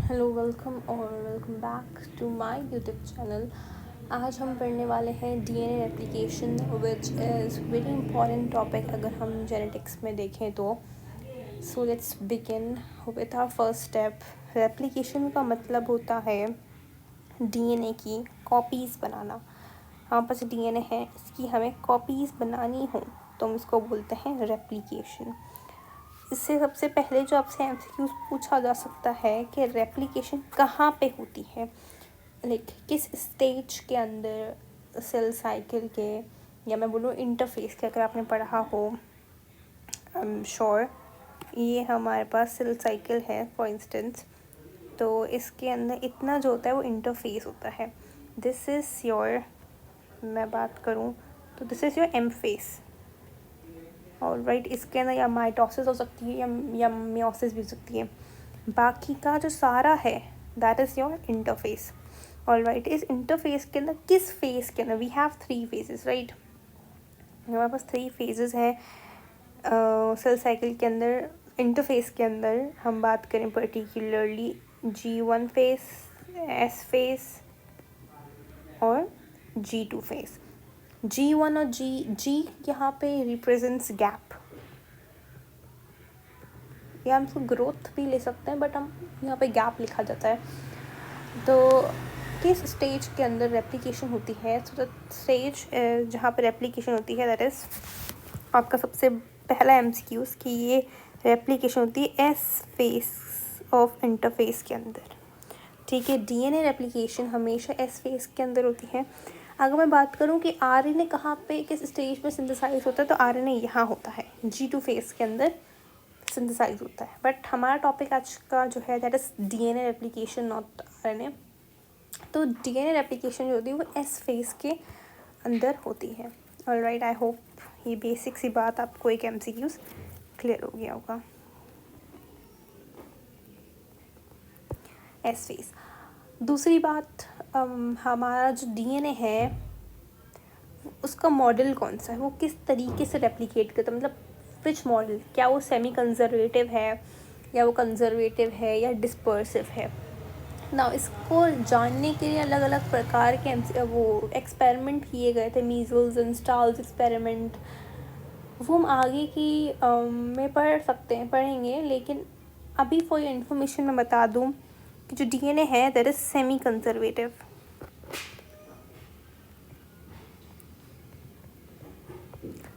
Hello welcome back to my YouTube channel. आज हम पढ़ने वाले हैं DNA replication which is very important topic अगर हम जेनेटिक्स में देखें तो। So let's begin with our first step. Replication का मतलब होता है डीएनए की कॉपीज़ बनाना। हमारे पास डीएनए है, इसकी हमें कॉपीज़ बनानी हो तो हम इसको बोलते हैं रेप्लिकेशन। इससे सबसे पहले जो आपसे एमसीक्यूज पूछा जा सकता है कि रेप्लिकेशन कहाँ पे होती है, लाइक किस स्टेज के अंदर सेल साइकिल के, या मैं बोलूँ इंटरफेस के। अगर आपने पढ़ा हो, आई एम श्योर ये हमारे पास सेल साइकिल है फॉर इंस्टेंस, तो इसके अंदर इतना जो होता है वो इंटरफेस होता है। दिस इज़ योर, मैं बात करूँ तो this is your M face. और राइट, इसके अंदर या माइटोसिस हो सकती है या मियोसिस भी हो सकती है। बाकी का जो सारा है that is your interface. All right, इस इंटरफेस के अंदर किस फेस के अंदर वी हैव 3 फेजेस, राइट। हमारे पास 3 फेजेस हैं सेल साइकिल के अंदर। इंटरफेस के अंदर हम बात करें particularly G1 face, S face और G2 फेस। G1 और G यहाँ पे रिप्रेजेंट्स गैप, या हम इसको ग्रोथ भी ले सकते हैं, बट हम यहाँ पे गैप लिखा जाता है। तो किस स्टेज के अंदर रेप्लिकेशन होती है? तो द स्टेज जहाँ पे रेप्लिकेशन होती है दैट इज़ आपका सबसे पहला एमसीक्यूज कि ये रेप्लिकेशन होती है एस फेस ऑफ इंटरफेस के अंदर। ठीक है, डीएनए रेप्लिकेशन हमेशा एस फेस के अंदर होती है। अगर मैं बात करूँ कि आरएनए कहाँ पे किस स्टेज पे सिंथेसाइज होता है, तो आरएनए यहाँ होता है G2 फेस के अंदर सिंथेसाइज होता है। बट हमारा टॉपिक आज का जो है that is DNA replication, not RNA. तो डीएनए रेप्लिकेशन जो होती है वो एस फेस के अंदर होती है। ऑलराइट, आई होप ये बेसिक सी बात आपको एक एमसीक्यूज क्लियर हो गया होगा। S phase. दूसरी बात, हमारा जो डीएनए है उसका मॉडल कौन सा है, वो किस तरीके से रेप्लिकेट करता है, मतलब विच मॉडल, क्या वो सेमी कंजर्वेटिव है या वो कंजर्वेटिव है या डिस्पर्सिव है ना। इसको जानने के लिए अलग अलग प्रकार के वो एक्सपेरिमेंट किए गए थे, मीजल्स एंड स्टार्स एक्सपेरिमेंट। वो हम आगे की में पढ़ेंगे, लेकिन अभी फॉर योर इन्फॉर्मेशन मैं बता दूं कि जो डीएनए है that is semi conservative.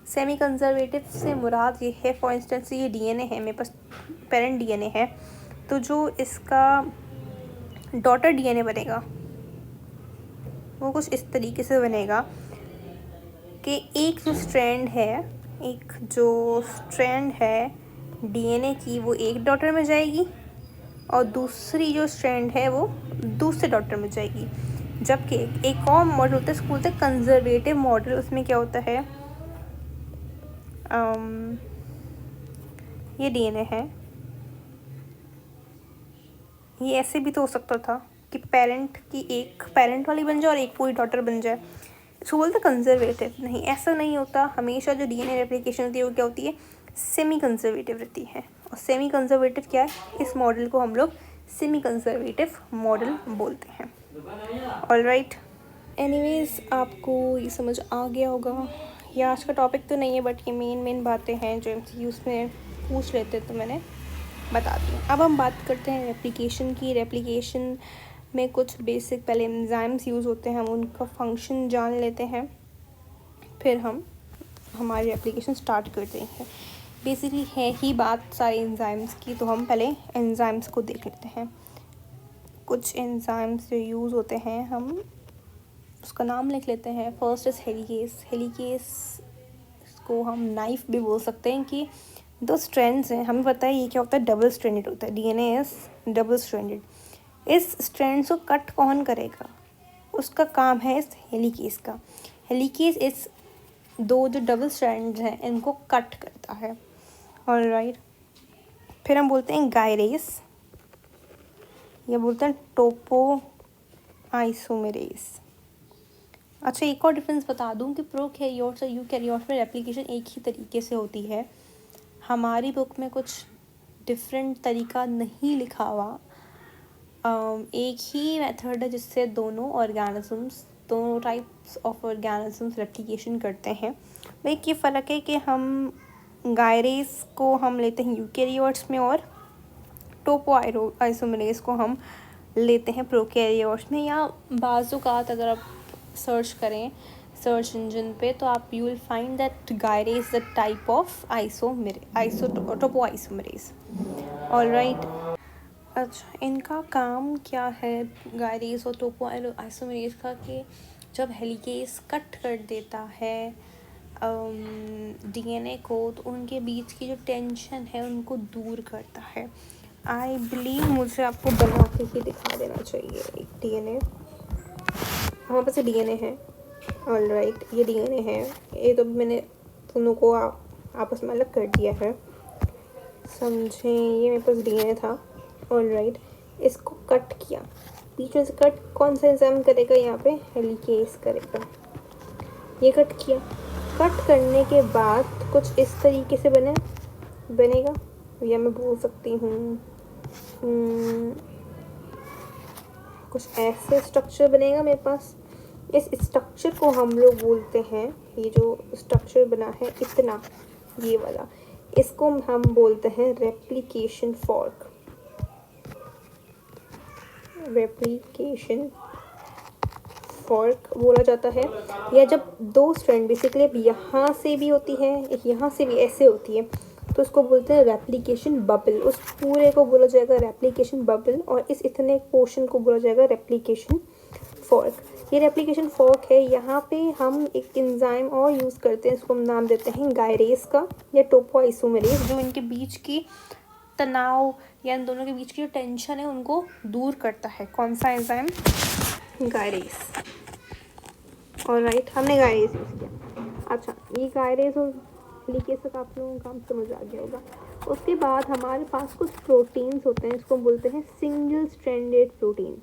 Semi conservative से मुराद ये है, फॉर इंस्टेंस ये डीएनए है, मेरे पास पेरेंट डीएनए है, तो जो इसका डॉटर डीएनए बनेगा वो कुछ इस तरीके से बनेगा कि एक जो स्ट्रैंड है डीएनए की वो एक डॉटर में जाएगी और दूसरी जो स्ट्रैंड है वो दूसरे डॉटर में जाएगी। जबकि एक और मॉडल होता है, इसको बोलते हैं कंजर्वेटिव मॉडल। उसमें क्या होता है, ये डीएनए है, ये ऐसे भी तो हो सकता था कि एक पेरेंट वाली बन जाए और एक पूरी डॉटर बन जाए, इसको बोलते हैं कंजर्वेटिव। नहीं, ऐसा नहीं होता। हमेशा जो डीएनए रेप्लिकेशन होती है वो क्या होती है, सेमी कंजर्वेटिव रहती है। और सेमी कंजर्वेटिव क्या है, इस मॉडल को हम लोग सेमी कंजर्वेटिव मॉडल बोलते हैं। ऑलराइट, एनीवेज आपको ये समझ आ गया होगा। ये आज का टॉपिक तो नहीं है, बट ये मेन बातें हैं जो एमसीक्यूज़ में पूछ लेते तो मैंने बता दी। अब हम बात करते हैं रेप्लिकेशन की। रेप्लिकेशन में कुछ बेसिक पहले एंजाइम्स यूज़ होते हैं, हम उनका फंक्शन जान लेते हैं, फिर हम हमारी रेप्लिकेशन स्टार्ट करते हैं। बेसिकली है ही बात सारे एंजाइम्स की, तो हम पहले एंजाइम्स को देख लेते हैं। कुछ एंजाइम्स जो यूज़ होते हैं हम उसका नाम लिख लेते हैं। First is helicase. हेलिकेस को हम नाइफ भी बोल सकते हैं कि दो स्ट्रैंड्स हैं, हमें पता है ये क्या होता है, डबल स्ट्रैंडेड होता है। DNA is double stranded. इस स्ट्रैंड्स को कट कौन करेगा, उसका काम है इस हेलिकेस का। हेलिकेस इस दो जो डबल स्ट्रैंड्स हैं इनको कट करता है। ऑलराइट, फिर हम बोलते हैं गायरेस, या बोलते हैं टोपो आइसोमेरेस। अच्छा, एक और डिफरेंस बता दूं कि प्रोकैरियोट्स और यूकैरियोट्स में रेप्लिकेशन एक ही तरीके से होती है। हमारी बुक में कुछ डिफरेंट तरीका नहीं लिखा हुआ, एक ही मेथड है जिससे दोनों टाइप्स ऑफ ऑर्गेनिजम्स रेप्लिकेशन करते हैं। भाई ये फ़र्क है कि हम गायरेस को हम लेते हैं यूकेरियोट्स में और टोपो आइसोमरेज को हम लेते हैं प्रोकैरियोट्स में। या बाज़-औक़ात अगर आप सर्च करें सर्च इंजन पे तो आप you will find that gyrase the type of topoisomerase. Alright, अच्छा इनका काम क्या है गायरेस और टोपो आइसोमरेज का, कि जब हेलिकेस कट कर देता है डीएनए को तो उनके बीच की जो टेंशन है उनको दूर करता है। आई बिलीव मुझे आपको बना के ही दिखा देना चाहिए एक डीएनए। हमारे पास डीएनए है, ऑलराइट ये डीएनए है, ये तो मैंने दोनों को आपस में अलग कर दिया है, समझे। ये मेरे पास डीएनए था, ऑलराइट इसको कट किया, बीच में से कट कौन सा एंजाइम करेगा, यहाँ पे हेलिकेस करेगा। ये कट किया, कट करने के बाद कुछ इस तरीके से बनेगा, या मैं बोल सकती हूँ कुछ ऐसे स्ट्रक्चर बनेगा मेरे पास। इस स्ट्रक्चर को हम लोग बोलते हैं, ये जो स्ट्रक्चर बना है इतना, ये वाला, इसको हम बोलते हैं रेप्लिकेशन फॉर्क। रेप्लिकेशन फॉर्क बोला जाता है। या जब दो स्ट्रैंड बेसिकली अब यहाँ से भी होती है, एक यहाँ से भी ऐसे होती है, तो उसको बोलते हैं रेप्लिकेशन बबल। उस पूरे को बोला जाएगा रेप्लिकेशन बबल, और इस इतने पोर्शन को बोला जाएगा रेप्लिकेशन फॉर्क। ये रेप्लिकेशन फॉर्क है, यहाँ पे हम एक एंजाइम और यूज़ करते हैं, इसको हम नाम देते हैं गायरेस का या टोपो आइसोमरेज, जो इनके बीच की तनाव या इन दोनों के बीच की जो टेंशन है उनको दूर करता है। कौन सा एंजाइम? गायरेस। ऑलराइट, हमने गायरेस यूज़ किया। अच्छा, ये गायरेस और हेलिकेस तक आप लोगों को काम समझ आ गया होगा। उसके बाद हमारे पास कुछ प्रोटीन्स होते हैं, इसको बोलते हैं सिंगल स्ट्रैंडेड प्रोटीन्स।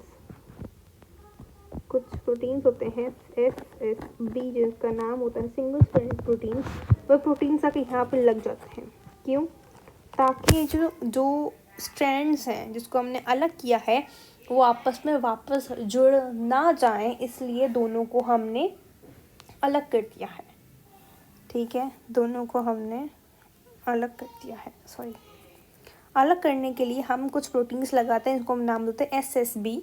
कुछ प्रोटीन्स होते हैं SSB जिसका नाम होता है सिंगल स्ट्रैंडेड प्रोटीन्स। वह प्रोटीन्स आके यहाँ पे लग जाते हैं, क्यों? ताकि जो स्ट्रैंड्स हैं जिसको हमने अलग किया है वो आपस में वापस जुड़ ना जाएं, इसलिए दोनों को हमने अलग कर दिया है। ठीक है, दोनों को हमने अलग कर दिया है। सॉरी, अलग करने के लिए हम कुछ प्रोटीन्स लगाते हैं, जिसको हम नाम देते हैं SSB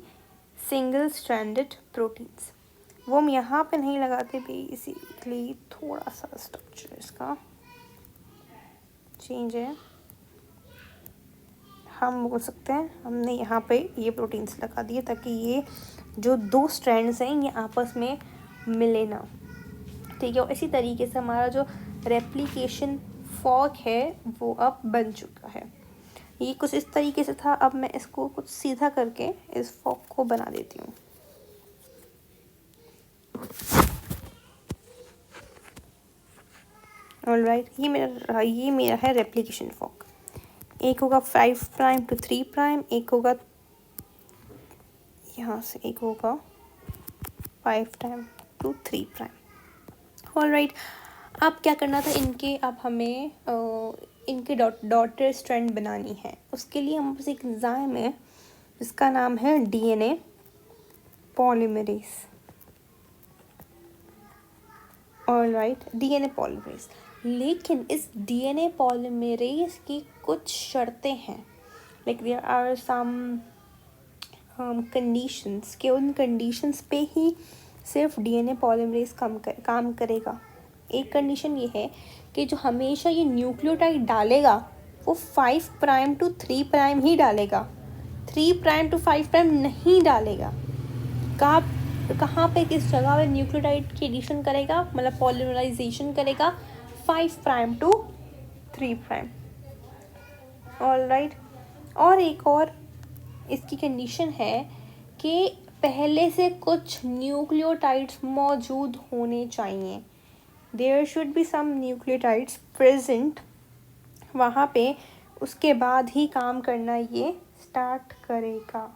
सिंगल स्ट्रैंडेड प्रोटीन्स। वो हम यहाँ पे नहीं लगाते, बेसिकली थोड़ा सा स्ट्रक्चर इसका चेंज है, हम बोल सकते हैं हमने यहाँ पे ये प्रोटीन्स लगा दिए ताकि ये जो दो स्ट्रैंड्स हैं ये आपस में मिले ना। ठीक है, और इसी तरीके से हमारा जो रेप्लिकेशन फॉर्क है वो अब बन चुका है। ये कुछ इस तरीके से था, अब मैं इसको कुछ सीधा करके इस फॉर्क को बना देती हूँ। ऑलराइट, ये मेरा है रेप्लिकेशन फॉर्क। एक होगा 5 प्राइम टू 3 प्राइम, एक होगा यहाँ से, एक होगा 5 प्राइम टू 3 प्राइम। ऑलराइट, अब क्या करना था अब हमें इनके डॉटर स्ट्रैंड बनानी है। उसके लिए हमारे पास एक एंजाइम है जिसका नाम है DNA polymerase. Alright, DNA polymerase. लेकिन इस DNA पॉलीमरेज की कुछ शर्तें हैं, like there are some conditions, कि उन कंडीशंस पे ही सिर्फ DNA पॉलीमरेज काम करेगा। एक कंडीशन ये है कि जो हमेशा ये न्यूक्लियोटाइड डालेगा वो 5 प्राइम टू 3 प्राइम ही डालेगा, 3 प्राइम टू 5 प्राइम नहीं डालेगा। कहाँ पे किस जगह पे न्यूक्लियोटाइड की एडिशन करेगा, मतलब पॉलीमराइजेशन करेगा 5 प्राइम टू 3 प्राइम। ऑलराइट, और एक और इसकी कंडीशन है कि पहले से कुछ न्यूक्लियोटाइड्स मौजूद होने चाहिए। There should be some nucleotides present वहाँ पे, उसके बाद ही काम करना ये स्टार्ट करेगा।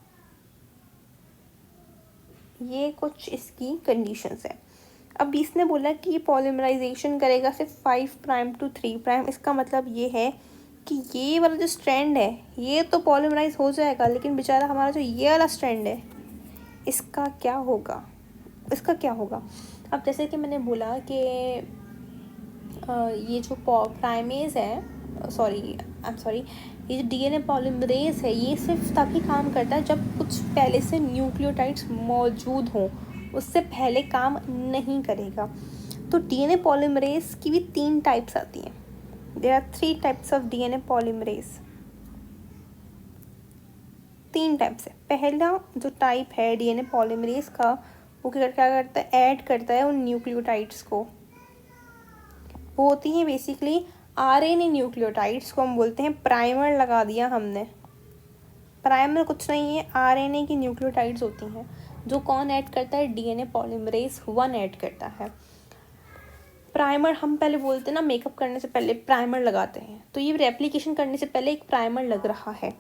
ये कुछ इसकी कंडीशंस है। अब इसने बोला कि ये पॉलीमराइजेशन करेगा सिर्फ 5 प्राइम टू 3 प्राइम। इसका मतलब ये है कि ये वाला जो स्ट्रैंड है ये तो पॉलीमराइज हो जाएगा, लेकिन बेचारा हमारा जो ये वाला स्ट्रैंड है इसका क्या होगा, इसका क्या होगा। अब जैसे कि मैंने बोला कि ये जो प्राइमेज है, सॉरी ये जो डीएनए पॉलीमरेज है ये सिर्फ तभी काम करता है जब कुछ पहले से न्यूक्लियोटाइड्स मौजूद हों, उससे पहले काम नहीं करेगा। तो डीएनए पॉलीमरेज की भी 3 टाइप्स आती हैं। There are 3 types of DNA polymerase. 3 types है। पहला जो टाइप है डीएनए पॉलीमरेज का, वो क्या करता है, ऐड करता है उन न्यूक्लियोटाइड्स को। वो होती हैं बेसिकली आरएनए न्यूक्लियोटाइड्स को हम बोलते हैं प्राइमर लगा दिया हमने। प्राइमर कुछ नहीं है, आरएनए की न्यूक्लियोटाइड्स होती हैं जो कौन ऐड करता है, डीएनए पॉलीमरेज 1 ऐड करता है। प्राइमर हम पहले बोलते हैं ना, मेकअप करने से पहले प्राइमर लगाते हैं, तो ये रेप्लिकेशन करने से पहले एक प्राइमर लग रहा है।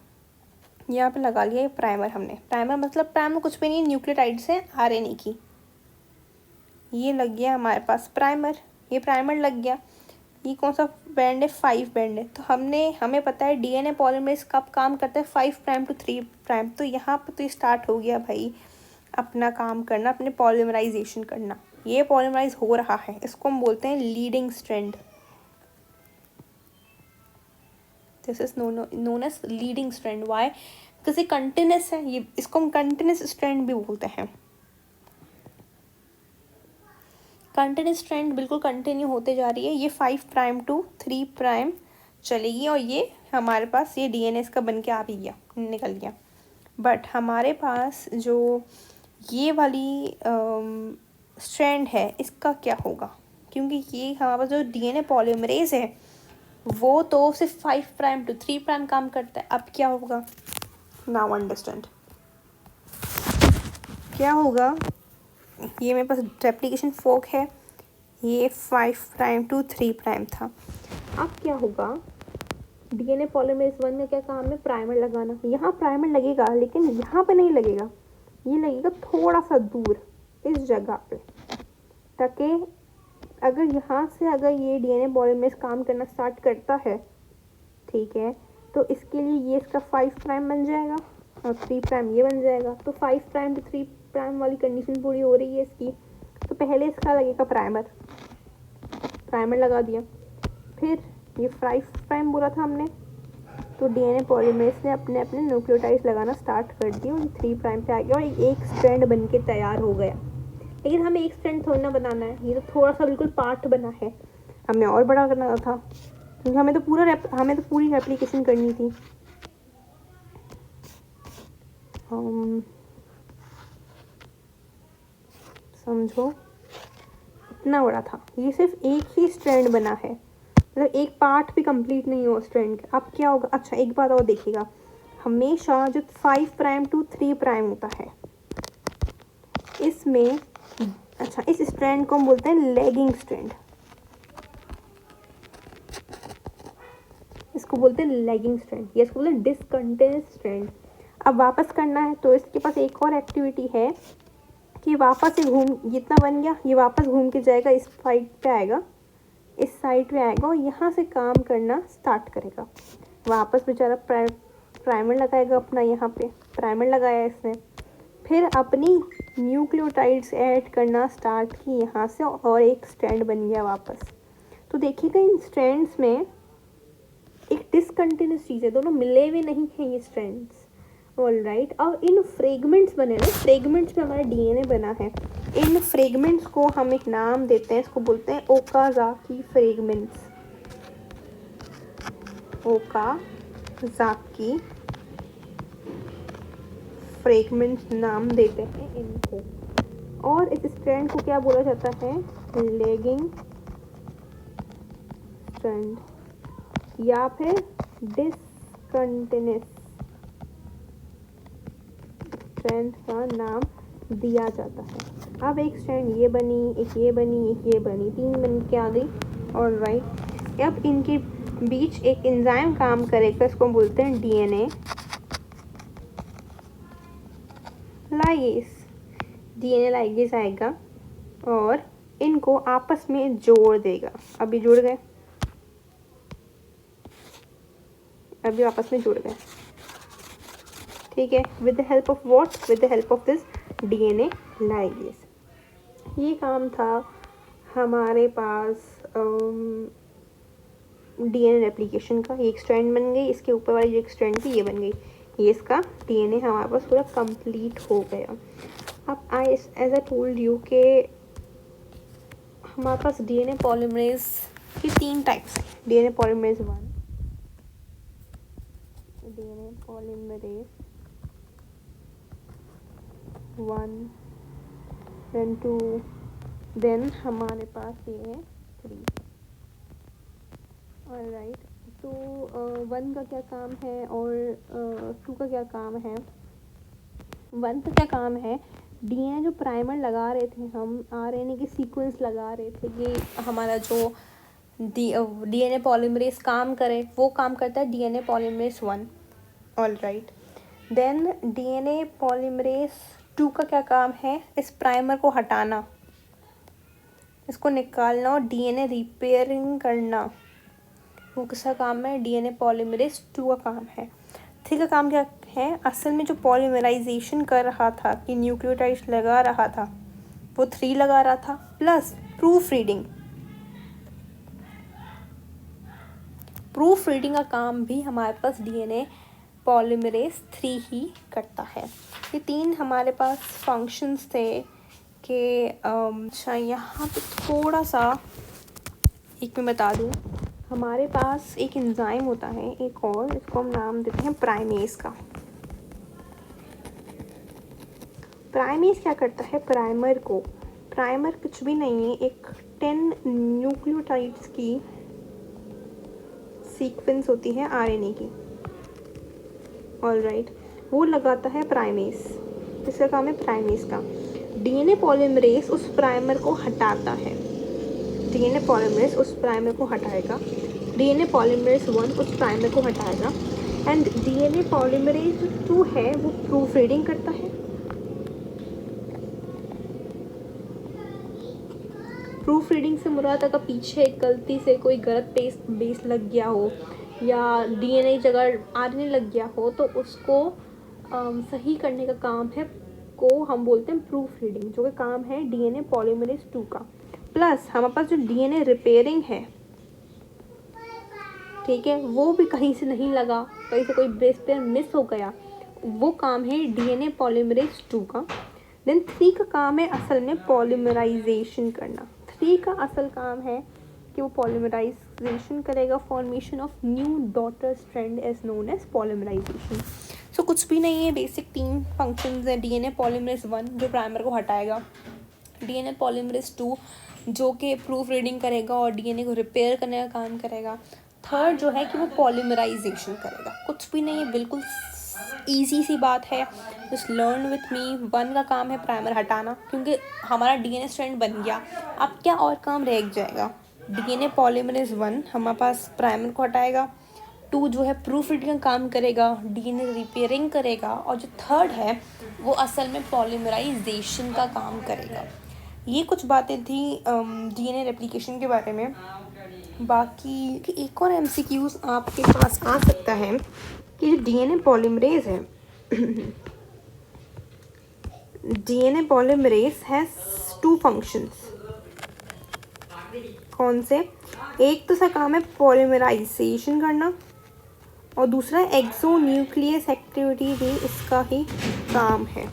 यहाँ पे लगा लिया ये प्राइमर हमने। प्राइमर मतलब प्राइमर कुछ भी नहीं, न्यूक्लियोटाइड्स है आरएनए की। ये लग गया हमारे पास प्राइमर, ये प्राइमर लग गया। ये कौन सा बैंड है, 5 बैंड है। तो हमें पता है डीएनए पॉलीमरेज कब काम करता है, 5 प्राइम टू 3 प्राइम। तो यहाँ पे तो स्टार्ट हो गया भाई अपना काम करना, अपने पॉलीमराइजेशन करना। ये पॉलीमराइज हो रहा है, इसको हम बोलते हैं leading strand. This is known as leading strand. Why? Because ये कंटिन्यूस है, ये इसको हम कंटिन्यूस स्ट्रैंड भी बोलते हैं। कंटिन्यूस स्ट्रैंड बिल्कुल कंटिन्यू होते जा रही है। ये 5 प्राइम टू 3 प्राइम चलेगी और ये हमारे पास ये डीएनए का बन के आ भी गया, निकल गया। बट हमारे पास जो ये वाली स्ट्रैंड है इसका क्या होगा, क्योंकि ये हमारे पास जो डीएनए पॉलीमरेज है वो तो सिर्फ 5 प्राइम टू 3 प्राइम काम करता है। अब क्या होगा, नाउ अंडरस्टैंड क्या होगा। ये मेरे पास रेप्लिकेशन फोक है, ये 5 प्राइम टू 3 प्राइम था। अब क्या होगा, डीएनए पॉलीमरेज 1 का क्या काम है, प्राइमर लगाना। यहाँ प्राइमर लगेगा लेकिन यहाँ पे नहीं लगेगा, ये लगेगा थोड़ा सा दूर इस जगह पे, ताकि अगर यहाँ से अगर ये डीएनए पॉलीमरेज काम करना स्टार्ट करता है, ठीक है, तो इसके लिए ये इसका 5 प्राइम बन जाएगा और 3 प्राइम ये बन जाएगा। तो 5 प्राइम टू 3 प्राइम वाली कंडीशन पूरी हो रही है इसकी। तो पहले इसका लगेगा प्राइमर लगा दिया। फिर ये 5 प्राइम बोला था हमने, तो डीएनए पॉलीमरेज ने अपने अपने न्यूक्लियोटाइड्स लगाना स्टार्ट कर दिए और 3 प्राइम पे आ गया और एक स्ट्रैंड बन के तैयार हो गया। लेकिन हमें एक स्ट्रैंड थोड़ा ना बनाना है, ये तो थोड़ा सा बिल्कुल पार्ट बना है, हमें और बड़ा करना था, क्योंकि हमें तो पूरी रेप्लिकेशन करनी थी। समझो इतना बड़ा था, ये सिर्फ एक ही स्ट्रैंड बना है, मतलब एक पार्ट भी कंप्लीट नहीं हुआ स्ट्रैंड का। अब क्या होगा, अच्छा एक बात और देखिएगा, हमेशा जो 5 प्राइम टू 3 प्राइम होता है इसमें, अच्छा इस स्ट्रैंड को हम बोलते हैं लैगिंग स्ट्रैंड, इसको बोलते हैं लैगिंग स्ट्रैंड या इसको बोलते हैं डिसकंटिन्यूअस स्ट्रैंड। अब वापस करना है तो इसके पास एक और एक्टिविटी है कि वापस से जितना बन गया ये वापस घूम के जाएगा, इस साइड पे आएगा, इस साइड पे आएगा और यहाँ से काम करना स्टार्ट करेगा। वापस बेचारा प्राइमर लगाएगा अपना, यहाँ पे प्राइमर लगाया इसने, फिर अपनी न्यूक्लियोटाइड्स ऐड करना स्टार्ट की यहाँ से और एक स्ट्रैंड बन गया वापस। तो देखिएगा इन स्ट्रैंड्स में एक डिसकंटिन्यूस चीज़ है, दोनों मिले हुए नहीं हैं ये स्ट्रैंड्स। ऑलराइट, अब इन फ्रेगमेंट्स बने ना, फ्रेगमेंट्स में हमारा डीएनए बना है, इन फ्रेगमेंट्स को हम एक नाम देते हैं, इसको बोलते हैं ओकाज़ाकी फ्रेगमेंट्स। ओकाज़ाकी फ्रेगमेंट्स नाम देते हैं इनको। और इस स्ट्रैंड को क्या बोला जाता है, लैगिंग स्ट्रैंड या फिर डिसकंटिन्यूस स्ट्रैंड का नाम दिया जाता है। अब एक स्ट्रैंड ये बनी, एक ये बनी, एक ये बनी, 3 बन के आ गई। ऑलराइट, अब इनके बीच एक एंजाइम काम करेगा, इसको बोलते हैं डीएनए लाइगेज। डीएनए लाइगेज आएगा और इनको आपस में जोड़ देगा। अभी जुड़ गए, अभी आपस में जुड़ गए, ठीक है, with the help of what, with the help of this DNA ligase. ये काम था हमारे पास डीएनए रेप्लिकेशन का। ये एक स्ट्रैंड बन गई, इसके ऊपर वाली जो एक स्ट्रैंड थी ये बन गई, ये इसका डीएनए हमारे पास पूरा कंप्लीट हो गया। अब एज आई टोल्ड यू के हमारे पास डीएनए पॉलीमरेज के 3 टाइप्स हैं। DNA polymerase 1, DNA polymerase 1, then 2, then हमारे पास ये है 3। ऑलराइट, तो 1 का क्या काम है और 2 का क्या काम है। 1 का क्या काम है, डीएनए जो प्राइमर लगा रहे थे हम, आरएनए की सीक्वेंस लगा रहे थे, ये हमारा जो डीएनए पॉलीमरेज काम करे वो काम करता है DNA polymerase 1। Alright, then DNA polymerase 2 का क्या काम है, इस प्राइमर को हटाना, इसको निकालना और डीएनए रिपेयरिंग करना, वो किसका काम है, डीएनए पॉलीमरेज 2 का काम है। 3 का काम क्या है, असल में जो पॉलीमराइजेशन कर रहा था कि न्यूक्लियोटाइड्स लगा रहा था वो 3 लगा रहा था, प्लस प्रूफ रीडिंग का काम भी हमारे पास डीएनए पॉलीमरेज 3 ही करता है। ये 3 हमारे पास फंक्शंस थे कि अच्छा यहाँ पे थोड़ा सा एक मैं बता दूँ, हमारे पास एक एंजाइम होता है एक और, इसको हम नाम देते हैं प्राइमेस का। प्राइमेस क्या करता है, प्राइमर कुछ भी नहीं है, एक 10 न्यूक्लियोटाइड्स की सीक्वेंस होती है आरएनए की। ऑलराइट, वो लगाता है प्राइमेस, इसका काम है प्राइमेस का। डीएनए पॉलीमरेज उस प्राइमर को हटाता है, डीएनए पॉलीमरेज उस प्राइमर को हटाएगा, डीएनए पॉलीमरेज 1 उस प्राइमर को हटाएगा, एंड डीएनए पॉलीमरेज 2 है वो प्रूफ रीडिंग करता है। प्रूफ रीडिंग से मुराद अगर पीछे गलती से कोई गलत बेस लग गया हो या डीएनए जगह आरएनए लग गया हो तो उसको सही करने का काम है, को हम बोलते हैं प्रूफ रीडिंग, जो कि काम है डीएनए पॉलीमरेज 2 का। प्लस हमारे पास जो डीएनए रिपेयरिंग है, ठीक है, वो भी कहीं से नहीं लगा, कहीं से कोई बेस पेयर मिस हो गया, वो काम है डीएनए पॉलीमरेज 2 का। देन 3 का काम है असल में पॉलीमराइजेशन करना। 3 का असल काम है कि वो पॉलीमराइजेशन करेगा, formation of new daughter strand as known as polymerization. So कुछ भी नहीं है, बेसिक 3 फंक्शंस हैं। डीएनए पॉलीमरेज 1 जो प्राइमर को हटाएगा, डीएनए पॉलीमरेज 2 जो कि प्रूफ रीडिंग करेगा और डीएनए को रिपेयर करने का काम करेगा, थर्ड जो है कि वो पॉलीमराइजेशन करेगा। कुछ भी नहीं है, बिल्कुल ईजी सी बात है, जस्ट लर्न विथ मी। 1 का काम है प्राइमर हटाना, क्योंकि हमारा डीएनए स्ट्रैंड बन गया, अब क्या और काम रह जाएगा। डीएनए पॉलीमरेज 1 हमारे पास प्राइमर को हटाएगा, 2 जो है प्रूफ रीडिंग का काम करेगा, डीएनए रिपेयरिंग करेगा, और जो थर्ड है वो असल में पॉलीमराइजेशन का काम करेगा। ये कुछ बातें थी डीएनए रेप्लिकेशन के बारे में। बाकी एक और एमसीक्यूज आपके पास आ सकता है कि जो डीएनए पॉलीमरेज है, डीएनए पॉलीमरेज हैज 2 फंक्शंस। कौन से? एक तो इसका काम है पॉलीमराइजेशन करना और दूसरा एक्सोन्यूक्लियस एक्टिविटी भी इसका ही काम है।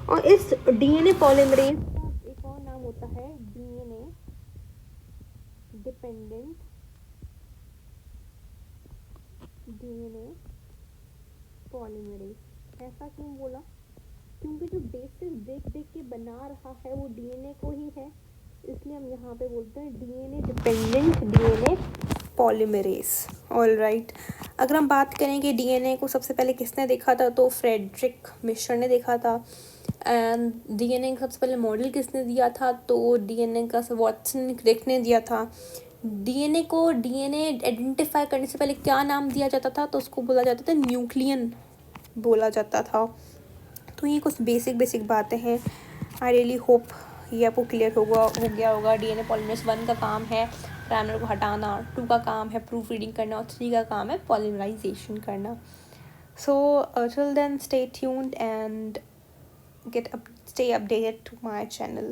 और इस डीएनए पॉलीमरेज का एक और नाम होता है डीएनए डिपेंडेंट डीएनए पॉलीमरेज। ऐसा क्यों बोला? क्योंकि जो बेसिस देख के बना रहा है वो डीएनए को ही है, इसलिए हम यहाँ पे बोलते हैं DNA dependent DNA polymerase. Alright, अगर हम बात करें कि डीएनए को सबसे पहले किसने देखा था, तो फ्रेडरिक मिशर ने देखा था। एंड डीएनए का सबसे पहले मॉडल किसने दिया था, तो डीएनए का वॉटसन क्रिक ने दिया था। डीएनए को डीएनए आइडेंटिफाई करने से पहले क्या नाम दिया जाता था, तो उसको बोला जाता था न्यूक्लियन बोला जाता था। तो ये कुछ बेसिक बातें हैं। आई रियली होप ये आपको क्लियर हो गया होगा। डीएनए पॉलीमरेज 1 का काम है प्राइमर को हटाना, 2 का काम है प्रूफ रीडिंग करना और 3 का काम है पॉलीमराइजेशन करना. So till then, stay tuned and stay updated to my channel.